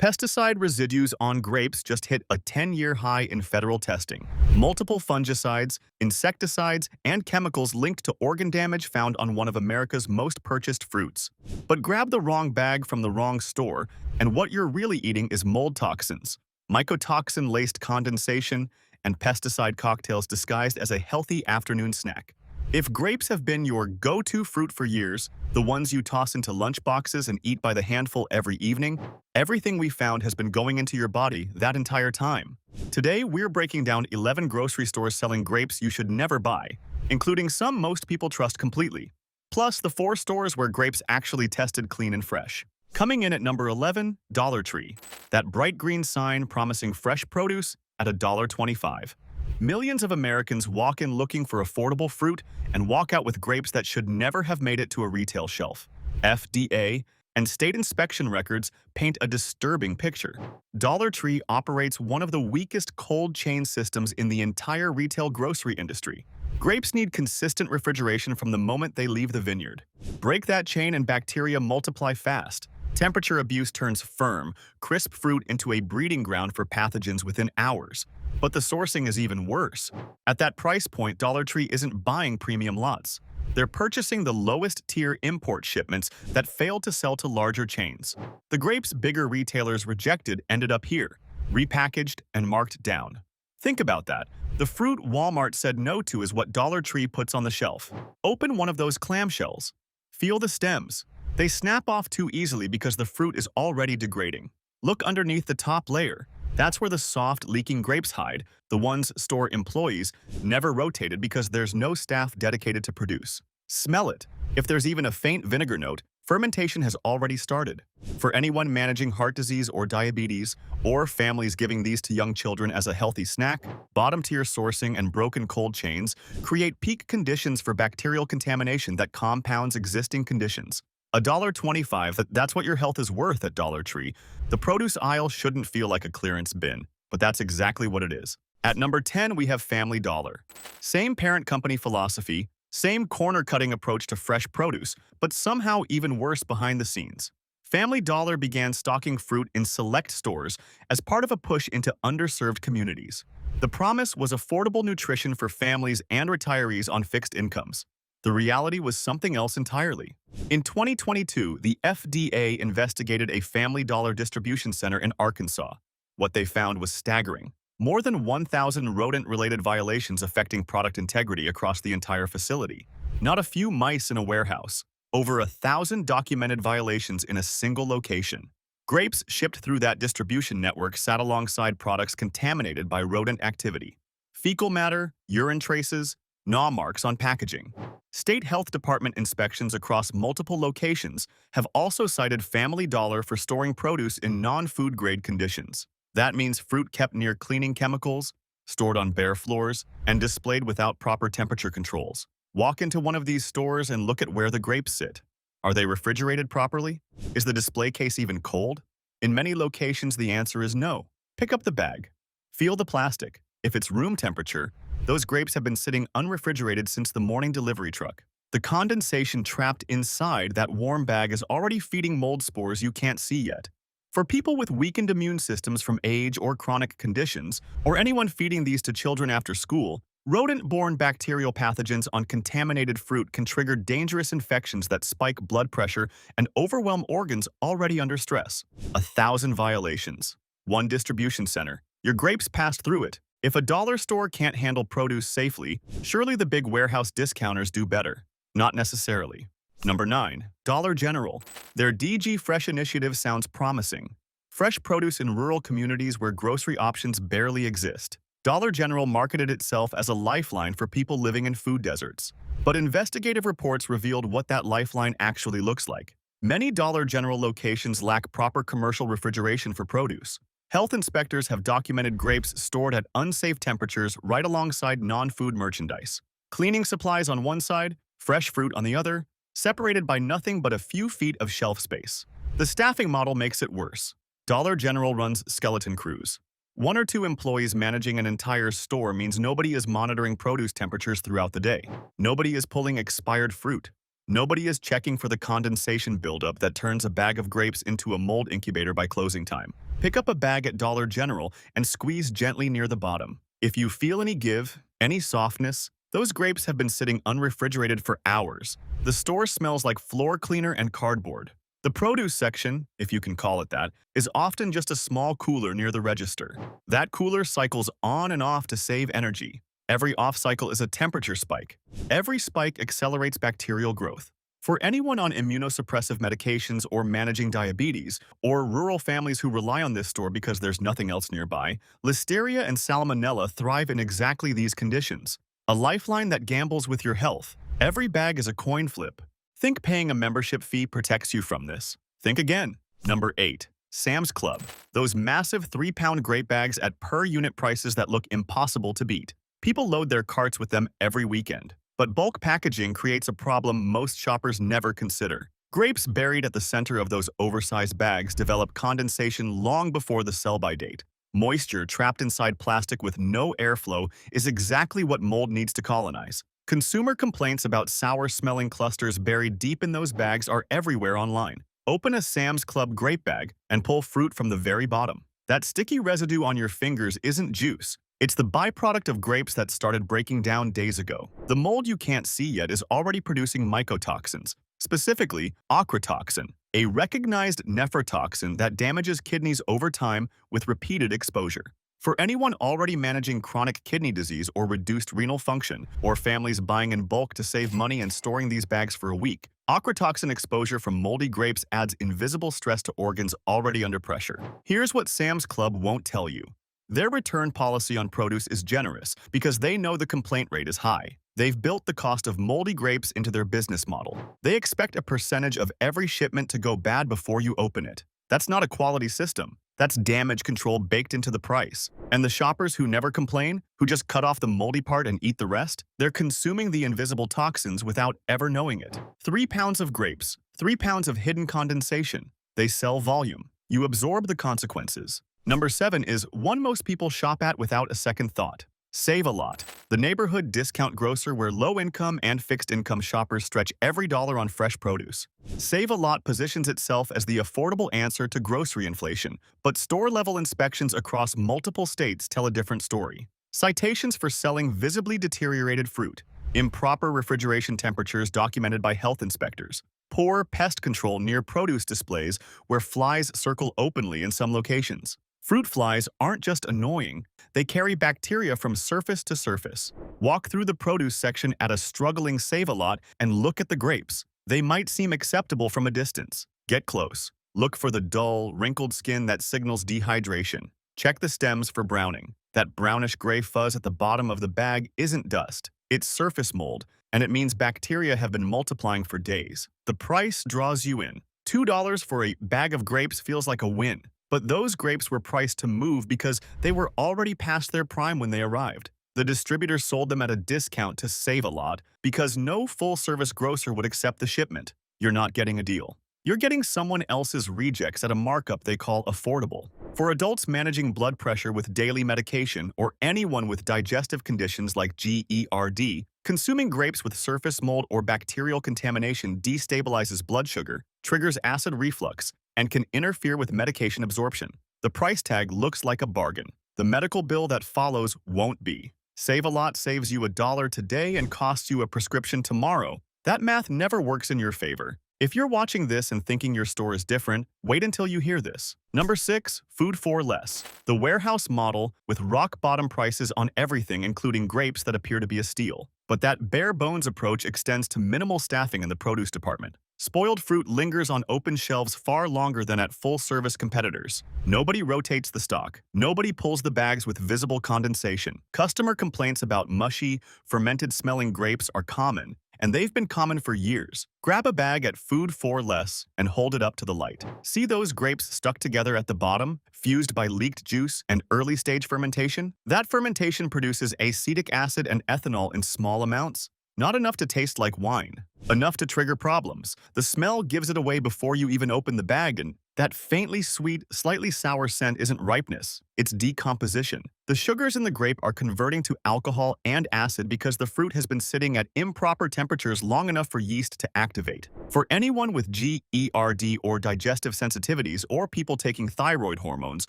Pesticide residues on grapes just hit a 10-year high in federal testing. Multiple fungicides, insecticides, and chemicals linked to organ damage found on one of America's most purchased fruits. But grab the wrong bag from the wrong store, and what you're really eating is mold toxins, mycotoxin-laced condensation, and pesticide cocktails disguised as a healthy afternoon snack. If grapes have been your go-to fruit for years, the ones you toss into lunchboxes and eat by the handful every evening, everything we found has been going into your body that entire time. Today, we're breaking down 11 grocery stores selling grapes you should never buy, including some most people trust completely, plus the 4 stores where grapes actually tested clean and fresh. Coming in at number 11, Dollar Tree. That bright green sign promising fresh produce at $1.25. Millions of Americans walk in looking for affordable fruit and walk out with grapes that should never have made it to a retail shelf. FDA and state inspection records paint a disturbing picture. Dollar Tree operates one of the weakest cold chain systems in the entire retail grocery industry. Grapes need consistent refrigeration from the moment they leave the vineyard. Break that chain and bacteria multiply fast. Temperature abuse turns firm, crisp fruit into a breeding ground for pathogens within hours. But the sourcing is even worse. At that price point, Dollar Tree isn't buying premium lots. They're purchasing the lowest-tier import shipments that failed to sell to larger chains. The grapes bigger retailers rejected ended up here, repackaged and marked down. Think about that. The fruit Walmart said no to is what Dollar Tree puts on the shelf. Open one of those clamshells. Feel the stems. They snap off too easily because the fruit is already degrading. Look underneath the top layer. That's where the soft, leaking grapes hide, the ones store employees never rotated because there's no staff dedicated to produce. Smell it. If there's even a faint vinegar note, fermentation has already started. For anyone managing heart disease or diabetes, or families giving these to young children as a healthy snack, bottom-tier sourcing and broken cold chains create peak conditions for bacterial contamination that compounds existing conditions. $1.25, that's what your health is worth at Dollar Tree. The produce aisle shouldn't feel like a clearance bin, but that's exactly what it is. At number 10, we have Family Dollar. Same parent company philosophy, same corner-cutting approach to fresh produce, but somehow even worse behind the scenes. Family Dollar began stocking fruit in select stores as part of a push into underserved communities. The promise was affordable nutrition for families and retirees on fixed incomes. The reality was something else entirely. In 2022, the FDA investigated a Family Dollar distribution center in Arkansas. What they found was staggering. More than 1,000 rodent-related violations affecting product integrity across the entire facility. Not a few mice in a warehouse. Over 1,000 documented violations in a single location. Grapes shipped through that distribution network sat alongside products contaminated by rodent activity. Fecal matter, urine traces, gnaw marks on packaging. State health department inspections across multiple locations have also cited Family Dollar for storing produce in non-food grade conditions. That means fruit kept near cleaning chemicals, stored on bare floors, and displayed without proper temperature controls. Walk into one of these stores and look at where the grapes sit. Are they refrigerated properly? Is the display case even cold? In many locations, the answer is no. Pick up the bag. Feel the plastic. If it's room temperature, those grapes have been sitting unrefrigerated since the morning delivery truck. The condensation trapped inside that warm bag is already feeding mold spores you can't see yet. For people with weakened immune systems from age or chronic conditions, or anyone feeding these to children after school, rodent-borne bacterial pathogens on contaminated fruit can trigger dangerous infections that spike blood pressure and overwhelm organs already under stress. 1,000 violations. One distribution center. Your grapes passed through it. If a dollar store can't handle produce safely, surely the big warehouse discounters do better. Not necessarily. Number 9. Dollar General. Their DG Fresh initiative sounds promising. Fresh produce in rural communities where grocery options barely exist. Dollar General marketed itself as a lifeline for people living in food deserts. But investigative reports revealed what that lifeline actually looks like. Many Dollar General locations lack proper commercial refrigeration for produce. Health inspectors have documented grapes stored at unsafe temperatures right alongside non-food merchandise. Cleaning supplies on one side, fresh fruit on the other, separated by nothing but a few feet of shelf space. The staffing model makes it worse. Dollar General runs skeleton crews. 1 or 2 employees managing an entire store means nobody is monitoring produce temperatures throughout the day. Nobody is pulling expired fruit. Nobody is checking for the condensation buildup that turns a bag of grapes into a mold incubator by closing time. Pick up a bag at Dollar General and squeeze gently near the bottom. If you feel any give, any softness, those grapes have been sitting unrefrigerated for hours. The store smells like floor cleaner and cardboard. The produce section, if you can call it that, is often just a small cooler near the register. That cooler cycles on and off to save energy. Every off cycle is a temperature spike. Every spike accelerates bacterial growth. For anyone on immunosuppressive medications or managing diabetes, or rural families who rely on this store because there's nothing else nearby, Listeria and Salmonella thrive in exactly these conditions. A lifeline that gambles with your health. Every bag is a coin flip. Think paying a membership fee protects you from this. Think again. Number 8. Sam's Club. Those massive 3-pound grape bags at per-unit prices that look impossible to beat. People load their carts with them every weekend. But bulk packaging creates a problem most shoppers never consider. Grapes buried at the center of those oversized bags develop condensation long before the sell-by date. Moisture trapped inside plastic with no airflow is exactly what mold needs to colonize. Consumer complaints about sour-smelling clusters buried deep in those bags are everywhere online. Open a Sam's Club grape bag and pull fruit from the very bottom. That sticky residue on your fingers isn't juice. It's the byproduct of grapes that started breaking down days ago. The mold you can't see yet is already producing mycotoxins, specifically ochratoxin, a recognized nephrotoxin that damages kidneys over time with repeated exposure. For anyone already managing chronic kidney disease or reduced renal function, or families buying in bulk to save money and storing these bags for a week, ochratoxin exposure from moldy grapes adds invisible stress to organs already under pressure. Here's what Sam's Club won't tell you. Their return policy on produce is generous because they know the complaint rate is high. They've built the cost of moldy grapes into their business model. They expect a percentage of every shipment to go bad before you open it. That's not a quality system. That's damage control baked into the price. And the shoppers who never complain, who just cut off the moldy part and eat the rest, they're consuming the invisible toxins without ever knowing it. 3 pounds of grapes, 3 pounds of hidden condensation. They sell volume. You absorb the consequences. Number 7 is one most people shop at without a second thought. Save-A-Lot, the neighborhood discount grocer where low-income and fixed-income shoppers stretch every dollar on fresh produce. Save-A-Lot positions itself as the affordable answer to grocery inflation, but store-level inspections across multiple states tell a different story. Citations for selling visibly deteriorated fruit, improper refrigeration temperatures documented by health inspectors, poor pest control near produce displays where flies circle openly in some locations. Fruit flies aren't just annoying, they carry bacteria from surface to surface. Walk through the produce section at a struggling Save-A-Lot and look at the grapes. They might seem acceptable from a distance. Get close. Look for the dull, wrinkled skin that signals dehydration. Check the stems for browning. That brownish-gray fuzz at the bottom of the bag isn't dust. It's surface mold, and it means bacteria have been multiplying for days. The price draws you in. $2 for a bag of grapes feels like a win. But those grapes were priced to move because they were already past their prime when they arrived. The distributor sold them at a discount to save a lot because no full-service grocer would accept the shipment. You're not getting a deal. You're getting someone else's rejects at a markup they call affordable. For adults managing blood pressure with daily medication or anyone with digestive conditions like GERD, consuming grapes with surface mold or bacterial contamination destabilizes blood sugar, triggers acid reflux, and can interfere with medication absorption. The price tag looks like a bargain. The medical bill that follows won't be. Save-A-Lot saves you $1 today and costs you a prescription tomorrow. That math never works in your favor. If you're watching this and thinking your store is different, wait until you hear this. Number 6, food for less. The warehouse model with rock-bottom prices on everything, including grapes that appear to be a steal. But that bare-bones approach extends to minimal staffing in the produce department. Spoiled fruit lingers on open shelves far longer than at full-service competitors. Nobody rotates the stock. Nobody pulls the bags with visible condensation. Customer complaints about mushy, fermented-smelling grapes are common, and they've been common for years. Grab a bag at Food for Less and hold it up to the light. See those grapes stuck together at the bottom, fused by leaked juice and early-stage fermentation? That fermentation produces acetic acid and ethanol in small amounts. Not enough to taste like wine. Enough to trigger problems. The smell gives it away before you even open the bag, and That faintly sweet, slightly sour scent isn't ripeness, it's decomposition. The sugars in the grape are converting to alcohol and acid because the fruit has been sitting at improper temperatures long enough for yeast to activate. For anyone with GERD or digestive sensitivities, or people taking thyroid hormones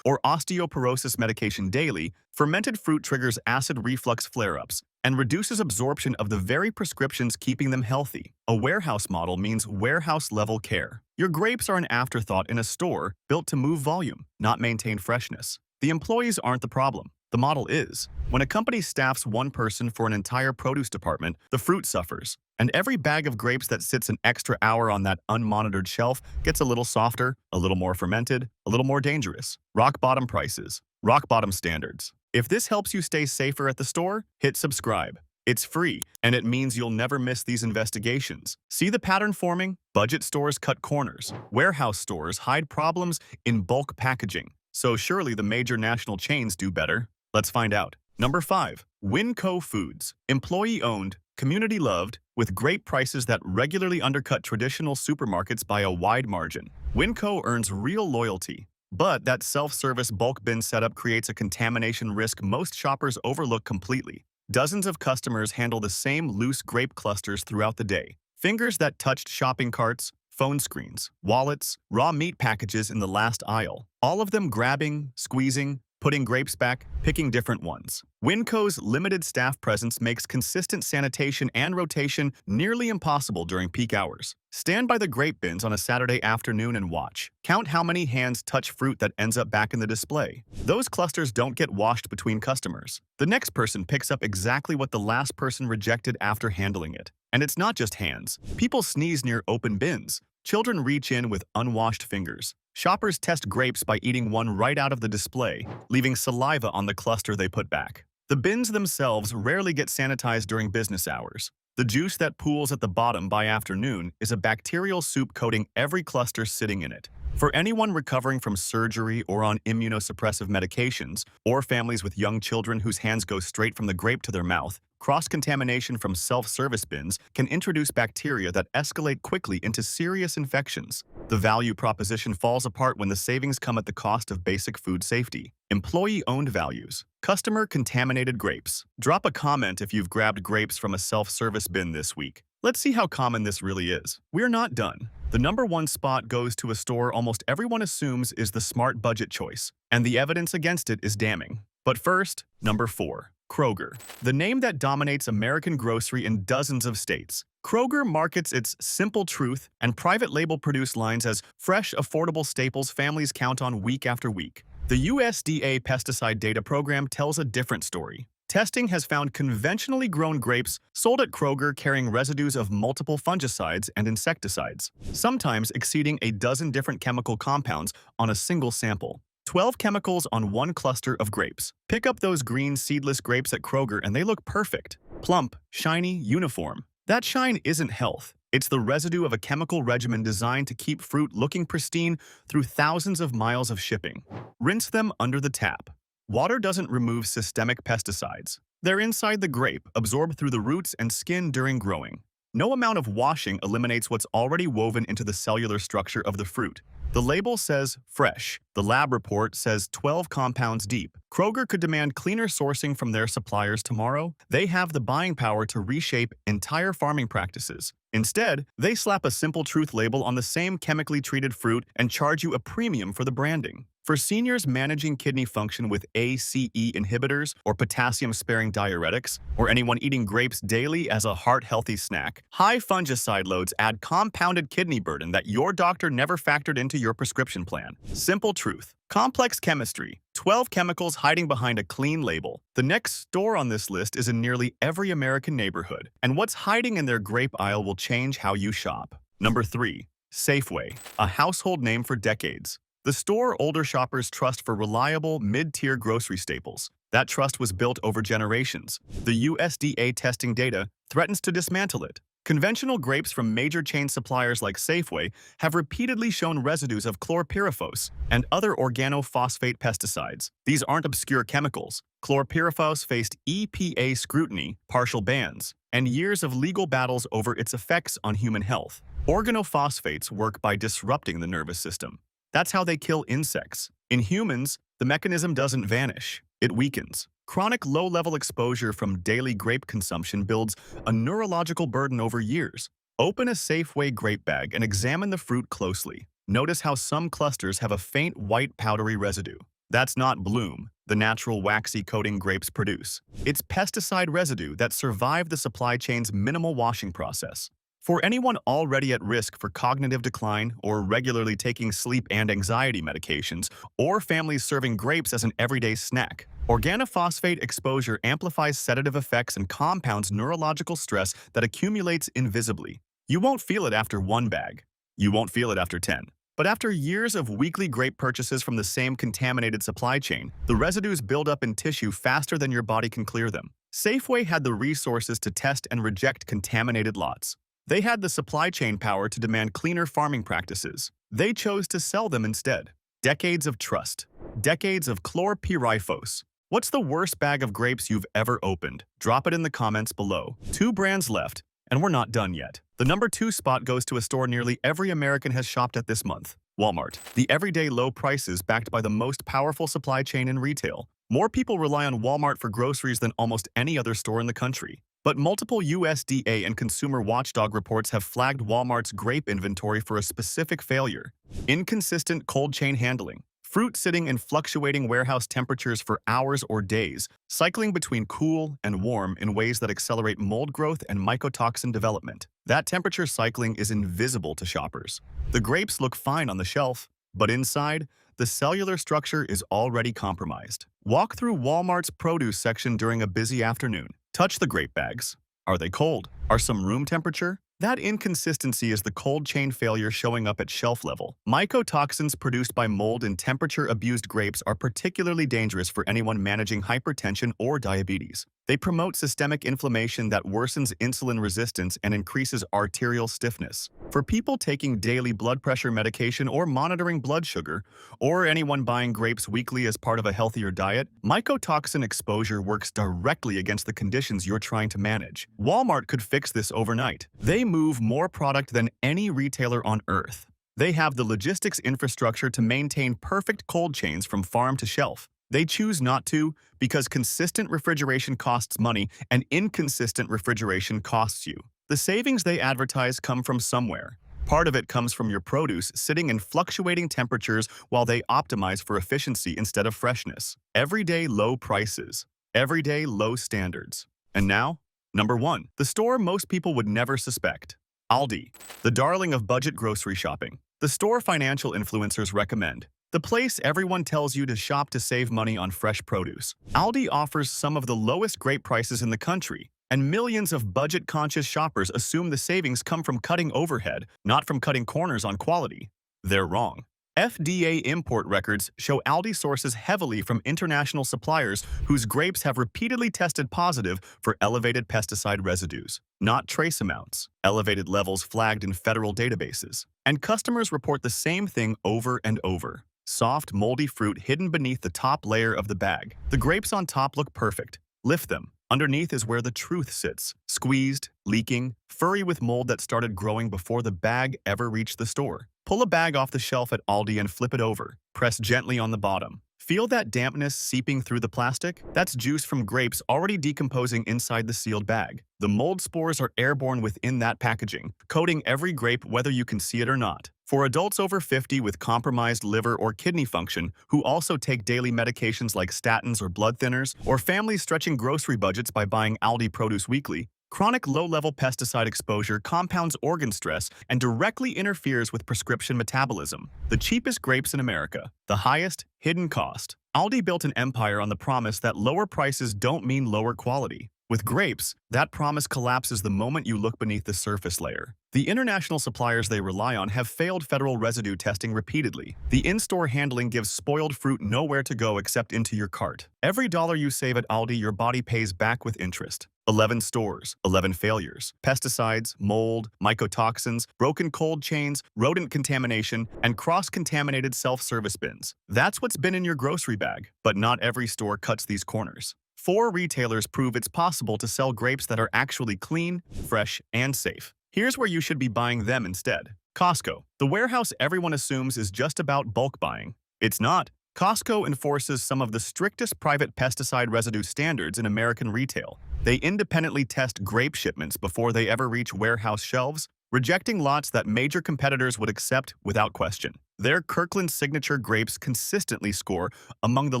or osteoporosis medication daily, fermented fruit triggers acid reflux flare-ups and reduces absorption of the very prescriptions keeping them healthy. A warehouse model means warehouse-level care. Your grapes are an afterthought in a store built to move volume, not maintain freshness. The employees aren't the problem. The model is. When a company staffs one person for an entire produce department, the fruit suffers. And every bag of grapes that sits an extra hour on that unmonitored shelf gets a little softer, a little more fermented, a little more dangerous. Rock bottom prices. Rock bottom standards. If this helps you stay safer at the store, hit subscribe. It's free, and it means you'll never miss these investigations. See the pattern forming? Budget stores cut corners. Warehouse stores hide problems in bulk packaging. So surely the major national chains do better. Let's find out. Number 5. WCO Foods. Employee-owned, community-loved, with great prices that regularly undercut traditional supermarkets by a wide margin. WCO earns real loyalty. But that self-service bulk bin setup creates a contamination risk most shoppers overlook completely. Dozens of customers handle the same loose grape clusters throughout the day. Fingers that touched shopping carts, phone screens, wallets, raw meat packages in the last aisle. All of them grabbing, squeezing, putting grapes back, picking different ones. WCO's limited staff presence makes consistent sanitation and rotation nearly impossible during peak hours. Stand by the grape bins on a Saturday afternoon and watch. Count how many hands touch fruit that ends up back in the display. Those clusters don't get washed between customers. The next person picks up exactly what the last person rejected after handling it. And it's not just hands. People sneeze near open bins. Children reach in with unwashed fingers. Shoppers test grapes by eating one right out of the display, leaving saliva on the cluster they put back. The bins themselves rarely get sanitized during business hours. The juice that pools at the bottom by afternoon is a bacterial soup coating every cluster sitting in it. For anyone recovering from surgery or on immunosuppressive medications, or families with young children whose hands go straight from the grape to their mouth, cross-contamination from self-service bins can introduce bacteria that escalate quickly into serious infections. The value proposition falls apart when the savings come at the cost of basic food safety. Employee-owned values. Customer-contaminated grapes. Drop a comment if you've grabbed grapes from a self-service bin this week. Let's see how common this really is. We're not done. The number 1 spot goes to a store almost everyone assumes is the smart budget choice, and the evidence against it is damning. But first, number 4. Kroger. The name that dominates American grocery in dozens of states. Kroger markets its Simple Truth and private label produced lines as fresh, affordable staples families count on week after week. The USDA pesticide data program tells a different story. Testing has found conventionally grown grapes sold at Kroger carrying residues of multiple fungicides and insecticides, sometimes exceeding a dozen different chemical compounds on a single sample. 12 chemicals on one cluster of grapes. Pick up those green seedless grapes at Kroger and they look perfect. Plump, shiny, uniform. That shine isn't health. It's the residue of a chemical regimen designed to keep fruit looking pristine through thousands of miles of shipping. Rinse them under the tap. Water doesn't remove systemic pesticides. They're inside the grape, absorbed through the roots and skin during growing. No amount of washing eliminates what's already woven into the cellular structure of the fruit. The label says fresh. The lab report says 12 compounds deep. Kroger could demand cleaner sourcing from their suppliers tomorrow. They have the buying power to reshape entire farming practices. Instead, they slap a Simple Truth label on the same chemically treated fruit and charge you a premium for the branding. For seniors managing kidney function with ACE inhibitors or potassium-sparing diuretics, or anyone eating grapes daily as a heart-healthy snack, high fungicide loads add compounded kidney burden that your doctor never factored into your prescription plan. Simple Truth. Complex chemistry. 12 chemicals hiding behind a clean label. The next store on this list is in nearly every American neighborhood, and what's hiding in their grape aisle will change how you shop. Number 3. Safeway. A household name for decades. The store older shoppers trust for reliable, mid-tier grocery staples. That trust was built over generations. The USDA testing data threatens to dismantle it. Conventional grapes from major chain suppliers like Safeway have repeatedly shown residues of chlorpyrifos and other organophosphate pesticides. These aren't obscure chemicals. Chlorpyrifos faced EPA scrutiny, partial bans, and years of legal battles over its effects on human health. Organophosphates work by disrupting the nervous system. That's how they kill insects. In humans, the mechanism doesn't vanish, it weakens. Chronic low-level exposure from daily grape consumption builds a neurological burden over years. Open a Safeway grape bag and examine the fruit closely. Notice how some clusters have a faint white powdery residue. That's not bloom, the natural waxy coating grapes produce. It's pesticide residue that survived the supply chain's minimal washing process. For anyone already at risk for cognitive decline or regularly taking sleep and anxiety medications, or families serving grapes as an everyday snack, organophosphate exposure amplifies sedative effects and compounds neurological stress that accumulates invisibly. You won't feel it after one bag. You won't feel it after 10. But after years of weekly grape purchases from the same contaminated supply chain, the residues build up in tissue faster than your body can clear them. Safeway had the resources to test and reject contaminated lots. They had the supply chain power to demand cleaner farming practices. They chose to sell them instead. Decades of trust. Decades of chlorpyrifos. What's the worst bag of grapes you've ever opened? Drop it in the comments below. 2 brands left, and we're not done yet. The number 2 spot goes to a store nearly every American has shopped at this month. Walmart. The everyday low prices backed by the most powerful supply chain in retail. More people rely on Walmart for groceries than almost any other store in the country. But multiple USDA and consumer watchdog reports have flagged Walmart's grape inventory for a specific failure: inconsistent cold chain handling. Fruit sitting in fluctuating warehouse temperatures for hours or days, cycling between cool and warm in ways that accelerate mold growth and mycotoxin development. That temperature cycling is invisible to shoppers. The grapes look fine on the shelf, but inside, the cellular structure is already compromised. Walk through Walmart's produce section during a busy afternoon. Touch the grape bags. Are they cold? Are some room temperature? That inconsistency is the cold chain failure showing up at shelf level. Mycotoxins produced by mold in temperature-abused grapes are particularly dangerous for anyone managing hypertension or diabetes. They promote systemic inflammation that worsens insulin resistance and increases arterial stiffness. For people taking daily blood pressure medication or monitoring blood sugar, or anyone buying grapes weekly as part of a healthier diet, mycotoxin exposure works directly against the conditions you're trying to manage. Walmart could fix this overnight. They move more product than any retailer on earth. They have the logistics infrastructure to maintain perfect cold chains from farm to shelf. They choose not to because consistent refrigeration costs money and inconsistent refrigeration costs you. The savings they advertise come from somewhere. Part of it comes from your produce sitting in fluctuating temperatures while they optimize for efficiency instead of freshness. Everyday low prices. Everyday low standards. And now, number 1. The store most people would never suspect. Aldi, the darling of budget grocery shopping. The store financial influencers recommend. The place everyone tells you to shop to save money on fresh produce. Aldi offers some of the lowest grape prices in the country, and millions of budget-conscious shoppers assume the savings come from cutting overhead, not from cutting corners on quality. They're wrong. FDA import records show Aldi sources heavily from international suppliers whose grapes have repeatedly tested positive for elevated pesticide residues, not trace amounts, elevated levels flagged in federal databases. And customers report the same thing over and over. Soft, moldy fruit hidden beneath the top layer of the bag. The grapes on top look perfect. Lift them. Underneath is where the truth sits. Squeezed, leaking, furry with mold that started growing before the bag ever reached the store. Pull a bag off the shelf at Aldi and flip it over. Press gently on the bottom. Feel that dampness seeping through the plastic? That's juice from grapes already decomposing inside the sealed bag. The mold spores are airborne within that packaging, coating every grape whether you can see it or not. For adults over 50 with compromised liver or kidney function who also take daily medications like statins or blood thinners, or families stretching grocery budgets by buying Aldi produce weekly, chronic low-level pesticide exposure compounds organ stress and directly interferes with prescription metabolism. The cheapest grapes in America, the highest hidden cost. Aldi built an empire on the promise that lower prices don't mean lower quality. With grapes, that promise collapses the moment you look beneath the surface layer. The international suppliers they rely on have failed federal residue testing repeatedly. The in-store handling gives spoiled fruit nowhere to go except into your cart. Every dollar you save at Aldi, your body pays back with interest. 11 stores, 11 failures. Pesticides, mold, mycotoxins, broken cold chains, rodent contamination, and cross-contaminated self-service bins. That's what's been in your grocery bag. But not every store cuts these corners. 4 retailers prove it's possible to sell grapes that are actually clean, fresh, and safe. Here's where you should be buying them instead. Costco, the warehouse everyone assumes is just about bulk buying. It's not. Costco enforces some of the strictest private pesticide residue standards in American retail. They independently test grape shipments before they ever reach warehouse shelves, rejecting lots that major competitors would accept without question. Their Kirkland signature grapes consistently score among the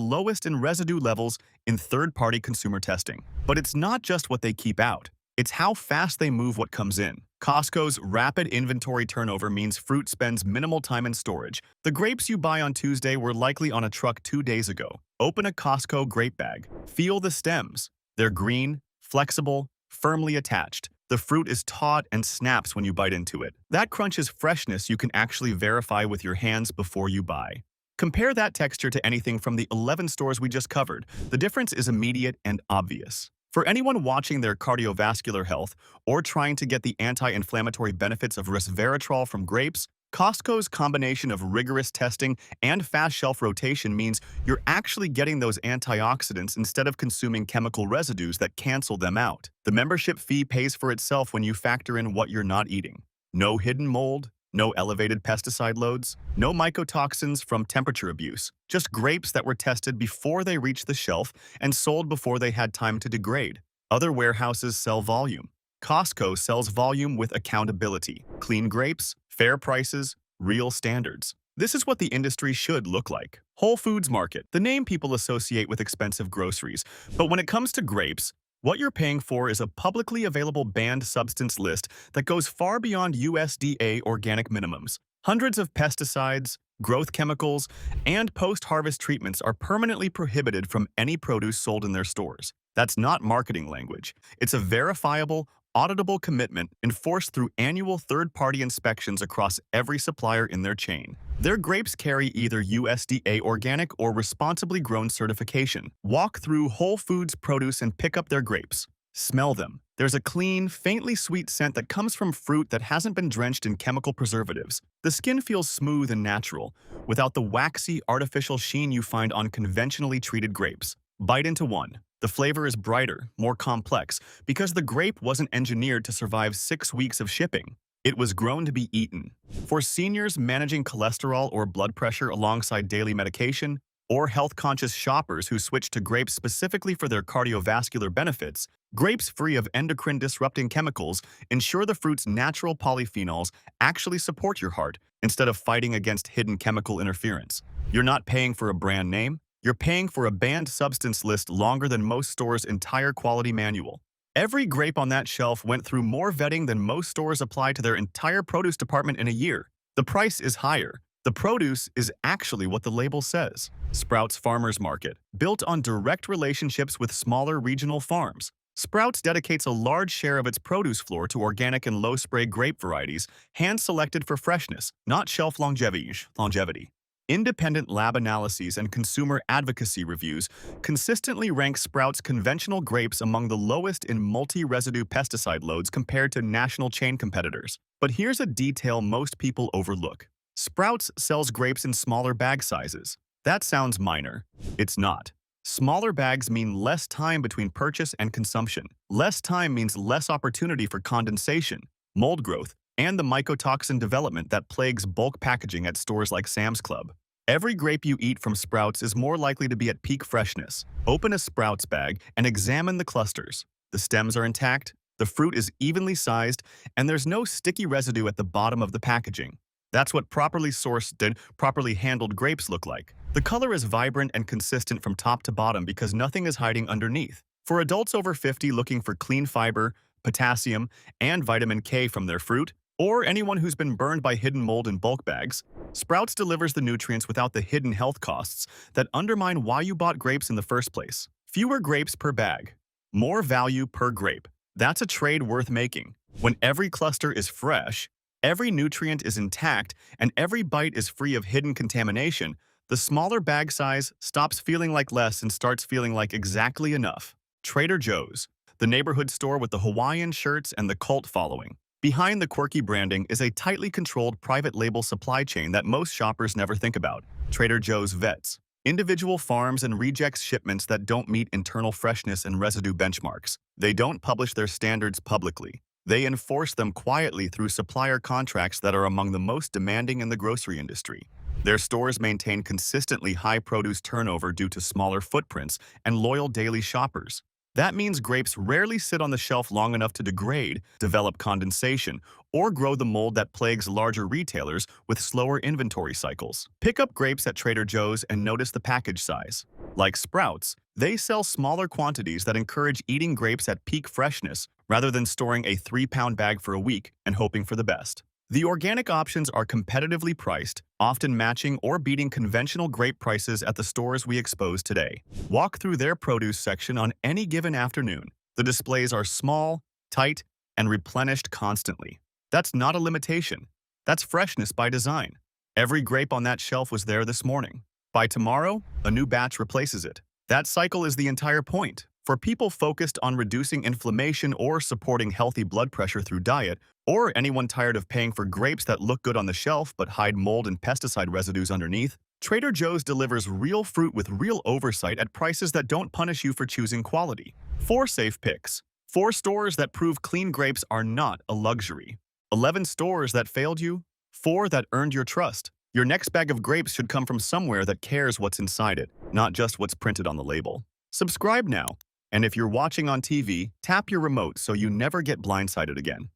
lowest in residue levels in third-party consumer testing. But it's not just what they keep out. It's how fast they move what comes in. Costco's rapid inventory turnover means fruit spends minimal time in storage. The grapes you buy on Tuesday were likely on a truck 2 days ago. Open a Costco grape bag. Feel the stems. They're green, flexible, firmly attached. The fruit is taut and snaps when you bite into it. That crunch is freshness you can actually verify with your hands before you buy. Compare that texture to anything from the 11 stores we just covered. The difference is immediate and obvious. For anyone watching their cardiovascular health or trying to get the anti-inflammatory benefits of resveratrol from grapes, Costco's combination of rigorous testing and fast shelf rotation means you're actually getting those antioxidants instead of consuming chemical residues that cancel them out. The membership fee pays for itself when you factor in what you're not eating. No hidden mold, no elevated pesticide loads, no mycotoxins from temperature abuse, just grapes that were tested before they reached the shelf and sold before they had time to degrade. Other warehouses sell volume. Costco sells volume with accountability. Clean grapes, fair prices, real standards. This is what the industry should look like. Whole Foods Market, the name people associate with expensive groceries. But when it comes to grapes, what you're paying for is a publicly available banned substance list that goes far beyond USDA organic minimums. Hundreds of pesticides, growth chemicals, and post-harvest treatments are permanently prohibited from any produce sold in their stores. That's not marketing language. It's a verifiable, auditable commitment enforced through annual third-party inspections across every supplier in their chain. Their grapes carry either USDA organic or responsibly grown certification. Walk through Whole Foods produce and pick up their grapes. Smell them. There's a clean, faintly sweet scent that comes from fruit that hasn't been drenched in chemical preservatives. The skin feels smooth and natural, without the waxy, artificial sheen you find on conventionally treated grapes. Bite into one. The flavor is brighter, more complex, because the grape wasn't engineered to survive 6 weeks of shipping. It was grown to be eaten. For seniors managing cholesterol or blood pressure alongside daily medication, or health-conscious shoppers who switch to grapes specifically for their cardiovascular benefits, grapes free of endocrine-disrupting chemicals ensure the fruit's natural polyphenols actually support your heart instead of fighting against hidden chemical interference. You're not paying for a brand name. You're paying for a banned substance list longer than most stores' entire quality manual. Every grape on that shelf went through more vetting than most stores apply to their entire produce department in a year. The price is higher. The produce is actually what the label says. Sprouts Farmers Market, built on direct relationships with smaller regional farms. Sprouts dedicates a large share of its produce floor to organic and low-spray grape varieties, hand-selected for freshness, not shelf longevity. Independent lab analyses and consumer advocacy reviews consistently rank Sprouts' conventional grapes among the lowest in multi-residue pesticide loads compared to national chain competitors. But here's a detail most people overlook. Sprouts sells grapes in smaller bag sizes. That sounds minor. It's not. Smaller bags mean less time between purchase and consumption. Less time means less opportunity for condensation, mold growth, and the mycotoxin development that plagues bulk packaging at stores like Sam's Club. Every grape you eat from Sprouts is more likely to be at peak freshness. Open a Sprouts bag and examine the clusters. The stems are intact, the fruit is evenly sized, and there's no sticky residue at the bottom of the packaging. That's what properly sourced and properly handled grapes look like. The color is vibrant and consistent from top to bottom because nothing is hiding underneath. For adults over 50 looking for clean fiber, potassium, and vitamin K from their fruit, or anyone who's been burned by hidden mold in bulk bags, Sprouts delivers the nutrients without the hidden health costs that undermine why you bought grapes in the first place. Fewer grapes per bag. More value per grape. That's a trade worth making. When every cluster is fresh, every nutrient is intact, and every bite is free of hidden contamination, the smaller bag size stops feeling like less and starts feeling like exactly enough. Trader Joe's, the neighborhood store with the Hawaiian shirts and the cult following. Behind the quirky branding is a tightly controlled private label supply chain that most shoppers never think about. Trader Joe's vets. Individual farms and rejects shipments that don't meet internal freshness and residue benchmarks. They don't publish their standards publicly. They enforce them quietly through supplier contracts that are among the most demanding in the grocery industry. Their stores maintain consistently high produce turnover due to smaller footprints and loyal daily shoppers. That means grapes rarely sit on the shelf long enough to degrade, develop condensation, or grow the mold that plagues larger retailers with slower inventory cycles. Pick up grapes at Trader Joe's and notice the package size. Like Sprouts, they sell smaller quantities that encourage eating grapes at peak freshness rather than storing a 3-pound bag for a week and hoping for the best. The organic options are competitively priced, often matching or beating conventional grape prices at the stores we expose today. Walk through their produce section on any given afternoon. The displays are small, tight, and replenished constantly. That's not a limitation. That's freshness by design. Every grape on that shelf was there this morning. By tomorrow, a new batch replaces it. That cycle is the entire point. For people focused on reducing inflammation or supporting healthy blood pressure through diet, or anyone tired of paying for grapes that look good on the shelf but hide mold and pesticide residues underneath, Trader Joe's delivers real fruit with real oversight at prices that don't punish you for choosing quality. 4 safe picks. 4 stores that prove clean grapes are not a luxury. 11 stores that failed you. 4 that earned your trust. Your next bag of grapes should come from somewhere that cares what's inside it, not just what's printed on the label. Subscribe now. And if you're watching on TV, tap your remote so you never get blindsided again.